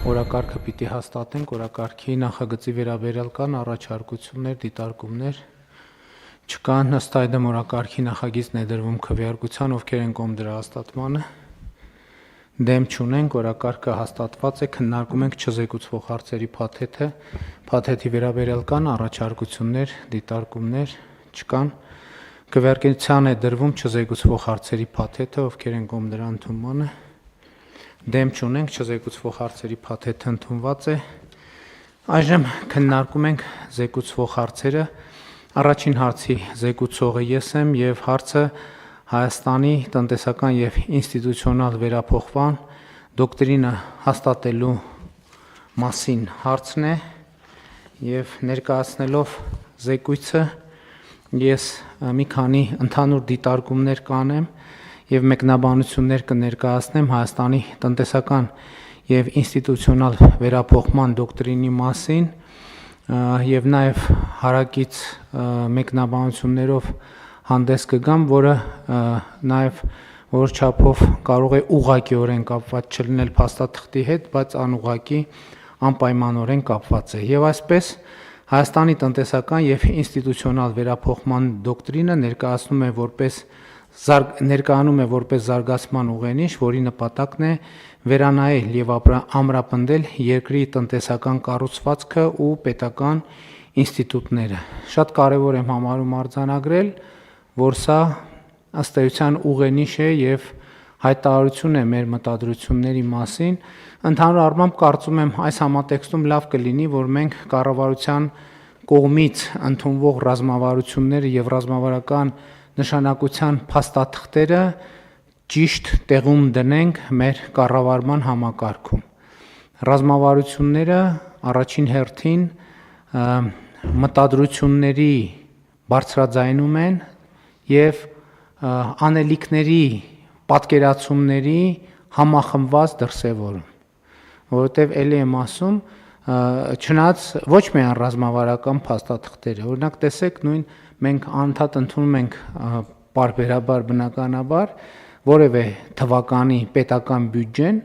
Օրակարգը պիտի հաստատենք, օրակարգի նախագծի վերաբերյալ կան առաջարկություններ, դիտարկումներ չկան, ըստ այդմ օրակարգի նախագիծն է դրվում քվեարկության, ովքեր են կողմ դրա հաստատմանը, դեմ չունենք, օրակարգը հաստատված է, քննարկում ենք չզեկուցվող հարցերի փաթեթը, փաթեթի վերաբերյալ կան առաջարկություններ, դիտարկումներ չկան, քվեարկության է դրվում չզեկուցվող հարցերի փաթեթը, ովքեր են կողմ դրա ընդունմանը, դեմ չունենք, չզեկուցվող հարցերի փաթեթը ընդունված է, այժմ քննարկում ենք զեկուցվող հարցերը, առաջին հարցի զեկուցողը ես եմ և հարցը Հայաստանի տնտեսական և ինստիտուցիոնալ վերափոխման դոկտրինը հաստատելու մասին հարցն է և ներկայացնելով զեկույցը ես մի քանի ընդհանուր դիտարկումներ կանեմ և մեկնաբանություններ կներկայացնեմ Հայաստանի տնտեսական և ինստիտուցիոնալ վերափոխման դոկտրինի մասին և նաև հարակից մեկնաբանություններով հանդես կգամ, որը նաև որոշ չափով կարող է ուղղակիորեն կապված չլինել փաստաթղթի հետ, բայց անուղղակի անպայմանորեն կապված է։ Եվ այսպես Հայաստանի տնտեսական և ինստիտուցիոնալ վերափոխման դոկտրինը ներկայանում է որպես զարգացման ուղենիշ, որի նպատակն է վերանայել և ամրապնդել երկրի տնտեսական կառուցվածքը ու պետական ինստիտուտները։ Շատ կարևոր եմ համարում արձանագրել, որ սա ըստ էության ուղենիշ է և հայտարարություն է մեր մտադրությունների մասին, ընդհանուր առմամբ կարծում եմ այս համատեքստում լավ կլինի, որ մենք կառավարության կողմից ընդունվող ռազմավարությունները և ռազմավարական նշանակության փաստաթղթերը ճիշտ տեղում դնենք մեր կառավարման համակարգում։ Ռազմավարությունները առաջին հերթին մտադրությունների բարձրաձայնում են և անելիքների պատկերացումների համախմբված դրսևորում, որովհետև էլի եմ ասում, չնայած ոչ միայն ռազմավարական փաստաթղթերը, օրինակ տեսեք մենք անընդհատ ընդունում ենք պարբերաբար բնականաբար որևէ թվականի պետական բյուջեն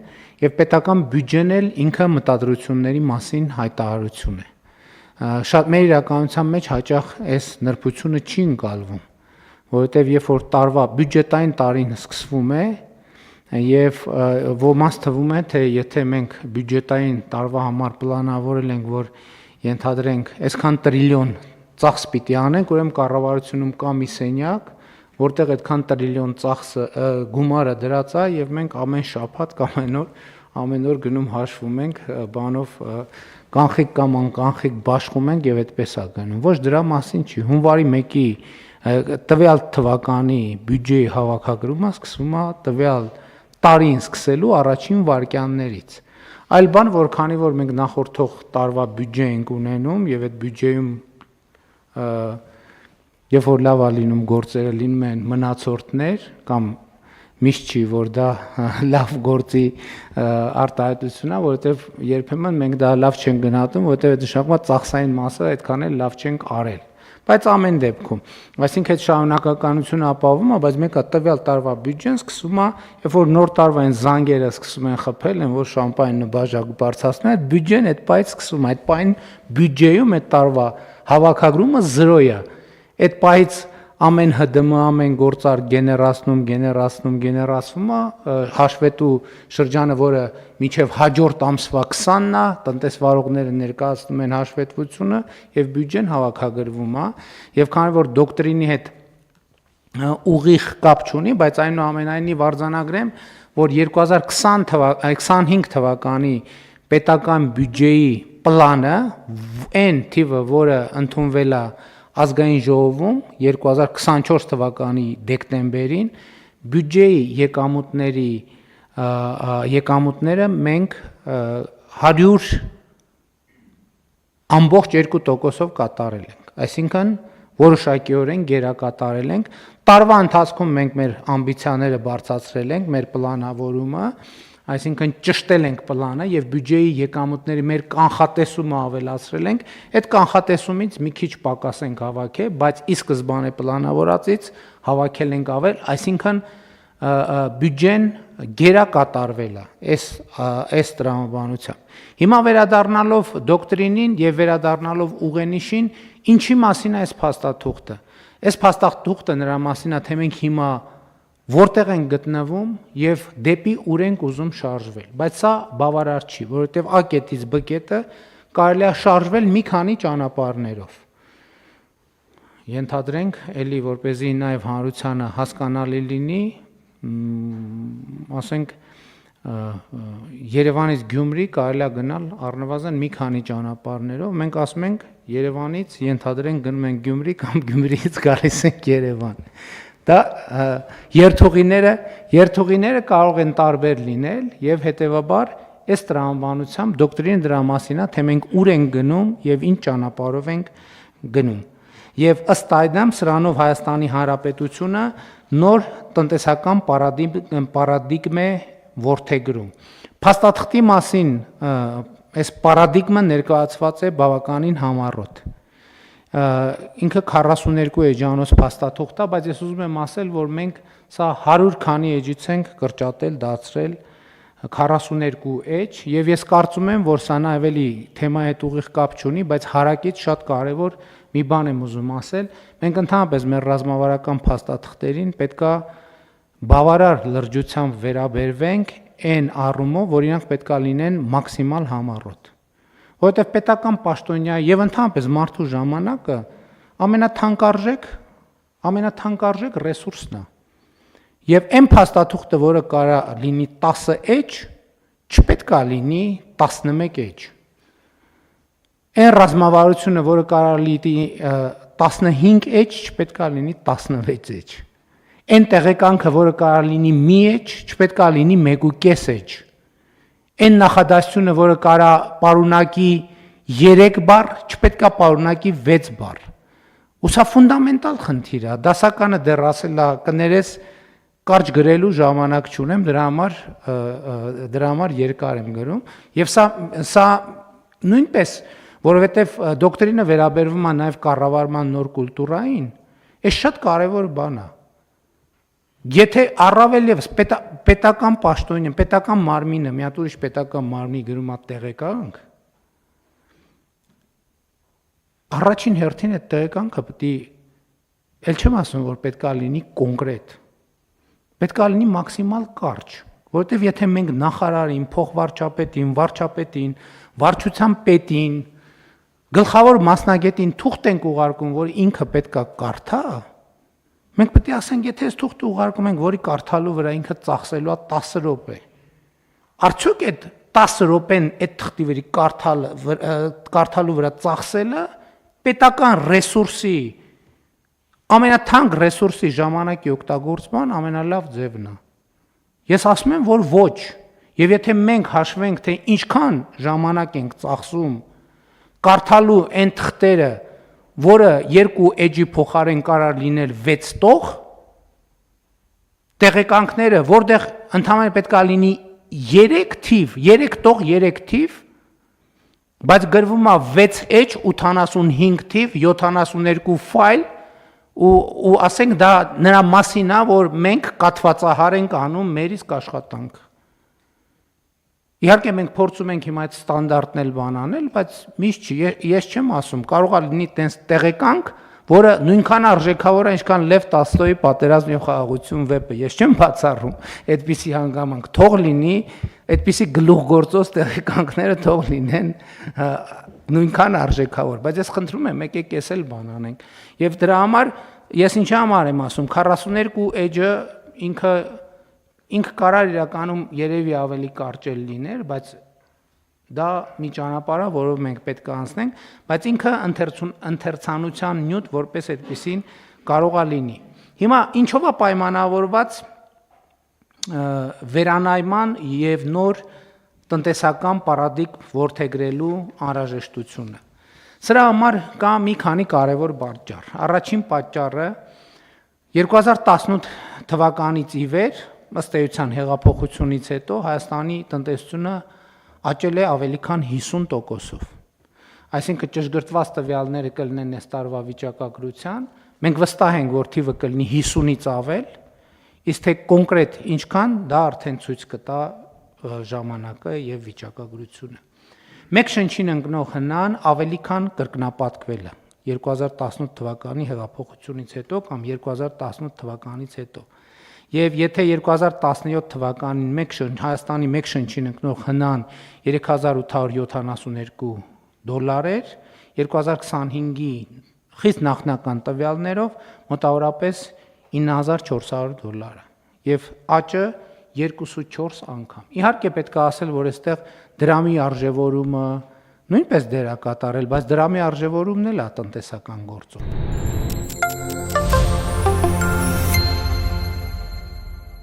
և պետական բյուջեն էլ ինքը մտադրությունների մասին հայտարարություն է։ Մեր իրականության մեջ հաճախ այս նրբությունը չի ընկալվում, որովհետև երբ որ բյուջետային տարին սկսվում է և ոմանց թվում է, թե եթե մենք բյուջետային տարվա համար պլանավորել ենք, որ ենթադրենք այսքան տրիլիոն ծախս պիտի անենք, ուրեմն կառավարությունում կա մի սենյակ, որտեղ այդքան տրիլիոն գումարը դրած է և մենք ամեն շաբաթ կամ ամեն օր գնում հաշվում ենք, կանխիկ կամ անկանխիկ բաշխում ենք և այդպես է գնում։ Ոչ դրա մասին չի, հունվարի 1-ի տվյալ թվականի բյուջեի հավաքագրումը սկսվում է տվյալ տարին սկսելու առաջին վայրկյաններից։ Այլ բան, որ քանի որ մենք նախորդող տարվա բյուջե ենք ունենում և այդ բյուջեում երբ որ լավ է լինում գործերը լինում են մնացորդներ կամ միշտ չի, որ դա լավ գործի արտահայտություն է, որովհետև երբեմն մենք դա լավ չենք գնահատում, որովհետև այդ նշանակում է ծախսային մասը այդքան էլ լավ չենք արել։ Բայց ամեն դեպքում, այսինքն այդ շարունակականությունը ապահովում է, բայց մեկը տվյալ տարվա բյուջեն սկսվում է, երբ որ նոր տարվա այն զանգերը սկսում են խփել, որ շամպայն նվաճակ բարձրացնում են, այդ բյուջեն այդ պայից սկսվում է, այդ պայն բյուջեում այդ տարվա հավաքագրումը 0 է։ Այդ պայից ամեն ՀԴՄ, ամեն գործարք գեներացնում է, հաշվետու շրջանը, որը մինչև հաջորդ ամսվա 20-ն է, տնտեսվարողները ներկայացնում են հաշվետվությունը և բյուջեն հավաքագրվում է, և քանի որ դոկտրինի հետ ուղիղ կապ չունի, բայց այնուամենայնիվ արձանագրեմ, որ 2025 թվականի պետական բյուջեի պլանը, այն թիվը, որը ընդունվել է ազգային ժողովում 2024 թվականի դեկտեմբերին, բյուջեի եկամուտները մենք 100.2%-ով կատարել ենք, այսինքն որոշակիորեն գերակատարել ենք, տարվա ընթացքում մենք մեր ամբիցիաները բարձրացրել ենք, մեր պլանավորումը, այսինքն ճշտել ենք պլանը և բյուջեի եկամուտների մեր կանխատեսումը ավելացրել ենք, այդ կանխատեսումից մի քիչ պակաս ենք հավաքել, բայց ի սկզբանե պլանավորածից հավաքել ենք ավել, այսինքն բյուջեն գերակատարվել է այս տրամաբանությամբ։ Հիմա վերադառնալով դոկտրինին եւ վերադառնալով ուղենիշին, ինչի մասին է այս փաստաթուղթը։ Այս փաստաթուղթը նրա մասին է, թե մենք հիմա որտեղ ենք գտնվում եւ դեպի ուր ենք ուզում շարժվել, բայց սա բավարար չի, որովհետեւ A կետից B կետը կարելի է շարժվել մի քանի ճանապարհներով։ Ենթադրենք, էլի որպեսզի նաեւ հանրությանը հասկանալի լինի, ասենք Երևանից Գյումրի կարելի է գնալ առնվազն մի քանի ճանապարհներով, մենք ասում ենք Երևանից ենթադրենք գնում ենք Գյումրի կամ Գյումրիից գալիս ենք Երևան։ Դա երթուղիները կարող են տարբեր լինել եւ հետեւաբար այս տրամաբանությամբ դոկտրինը դրա մասին է, թե մենք ուր ենք գնում եւ ինչ ճանապարհով ենք գնում։ Եվ ըստ այդմ սրանով Հայաստանի Հանրապետությունը նոր տնտեսական պարադիգմ է որդեգրում։ Փաստաթղթի մասին այս պարադիգմը ներկայացված է բավականին համառոտ։ Ինքը 42 էջանոց փաստաթուղթ է, բայց ես ուզում եմ ասել, որ մենք սա 100 քանի էջից ենք կրճատել, դարձրել 42 էջ, եւ ես կարծում եմ, որ սա նաեւ էլի թեմայի հետ ուղիղ կապ չունի, բայց հարակից շատ կարեւոր մի բան եմ ուզում ասել։ Մենք ընդհանրապես մեր ռազմավարական փաստաթղթերին պետքա բավարար լրջությամբ վերաբերվենք այն առումով, որ իրանք պետքա լինեն մաքսիմալ համառոտ։ Որովհետև պետական պաշտոնյա եւ ընդհանրապես մարդու ժամանակը ամենաթանկարժեք ռեսուրսն է։ Եվ այն փաստաթուղթը, որը կարա լինի 10 էջ, չպետք է լինի 11 էջ։ Այն ռազմավարությունը, որը կարա լինի 15 էջ, չպետք է լինի 16 էջ։ Այն տեղեկանքը, որը կարա լինի մի էջ, չպետք է լինի 1.5 էջ։ Այն նախադասությունը, որը կարա պարունակի 3 բառ, չպետք է պարունակի 6 բառ։ Ու սա ֆունդամենտալ խնդիր է, դասականը դեռ ասելա կներես կարճ գրելու ժամանակ չունեմ, դրա համար երկար եմ գրում, եւ սա նույնպես, որովհետեւ դոկտրինը վերաբերվում է նաեւ կառավարման նոր կուլտուրային, այս շատ կարեւոր բան է։ Եթե առավել եւս պետական պաշտոնյա, պետական մարմինը, մի հատ ուրիշ պետական մարմնի գրում է տեղեկանք, առաջին հերթին այդ տեղեկանքը պետք է, ել չեմ ասում, որ պետք է լինի կոնկրետ, պետք է լինի մաքսիմալ կարճ, որովհետև եթե մենք նախարարին, փոխվարչապետին, վարչապետին, վարչության պետին, գլխավոր մասնագետին թուղթ ենք ուղարկում, որ ինքը պետք է կարդա, մենք պետք է ասենք, եթե այս թուղթը ուղարկում ենք, որի կարդալու վրա ինքը ծախսելու է 10 րոպե, արդյոք այդ 10 րոպեն այդ թղթի վրա կարդալու վրա ծախսելը պետական ռեսուրսի, ամենաթանկ ռեսուրսի ժամանակի օգտագործման ամենալավ ձևն է։ Ես ասում եմ, որ ոչ, եւ եթե մենք հաշվենք, թե ինչքան ժամանակ ենք ծախսում կարդալու այն թղթերը, որը 2 էջի փոխարեն կարող լինել 6 տող, տեղեկանքները, որտեղ ընդհանրապես պետք է լինի 3 թիվ, 3 տող, 3 թիվ, բայց գրվում է 6 էջ, 85 թիվ, 72 ֆայլ, ու ասենք դա նրա մասին է, որ մենք կաթվածահար ենք անում մեր իսկ աշխատանքը։ Իհարկե մենք փորձում ենք հիմա այդ ստանդարտն էլ բան անել, բայց միշտ չի, ես չեմ ասում, կարող է լինի տենց տեղեկանք, որը նույնքան արժեքավոր է, ինչքան Լև Տոլստոյի Պատերազմ եւ խաղաղություն վեպը, ես չեմ բացառում, այդպիսի հանգամանք թող լինի, այդպիսի գլուխգործոց տեղեկանքները թող լինեն նույնքան արժեքավոր, բայց ես խնդրում եմ, եկեք էս էլ բան անենք։ Եվ դրա համար ես ինչի համար եմ ասում, 42 էջը ինքը կարար իրականում երևի ավելի կարճել լիներ, բայց դա մի ճանապարհ է, որով մենք պետք է անցնենք, բայց ինքը ընթերցանության նյութ որպես այդպեսին կարող է լինի։ Հիմա ինչով է պայմանավորված վերանայման եւ նոր տնտեսական պարադիգմ որդեգրելու անհրաժեշտությունը։ Սրա համար կա մի քանի կարևոր պատճառ։ Առաջին պատճառը 2018 թվականից ի վեր, ըստ էության հեղափոխությունից հետո Հայաստանի տնտեսությունը աճել է ավելի քան 50%-ով։ Այսինքն ճշգրտված տվյալները կլինեն այս տարվա վիճակագրության, մենք վստահ ենք, որ թիվը կլինի 50-ից ավել, Իսկ թե կոնկրետ ինչքան, դա արդեն ցույց կտա ժամանակը եւ վիճակագրությունը։ Մեկ շնչին ընկնող հնան ավելի քան կրկնապատկվել է 2018 թվականի հեղափոխությունից հետո կամ 2018 թվականից հետո։ Եվ եթե 2017 թվականին Հայաստանի մեկ շնչին ընկնող հնան $3872 էր, 2025-ի խիստ նախնական տվյալներով մոտավորապես $9400 եւ աճը 2.4 անգամ։ Իհարկե պետք է ասել, որ այստեղ դրամի արժևորումը նույնպես դեր է կատարել, բայց դրամի արժևորումն էլ է տնտեսական գործոն։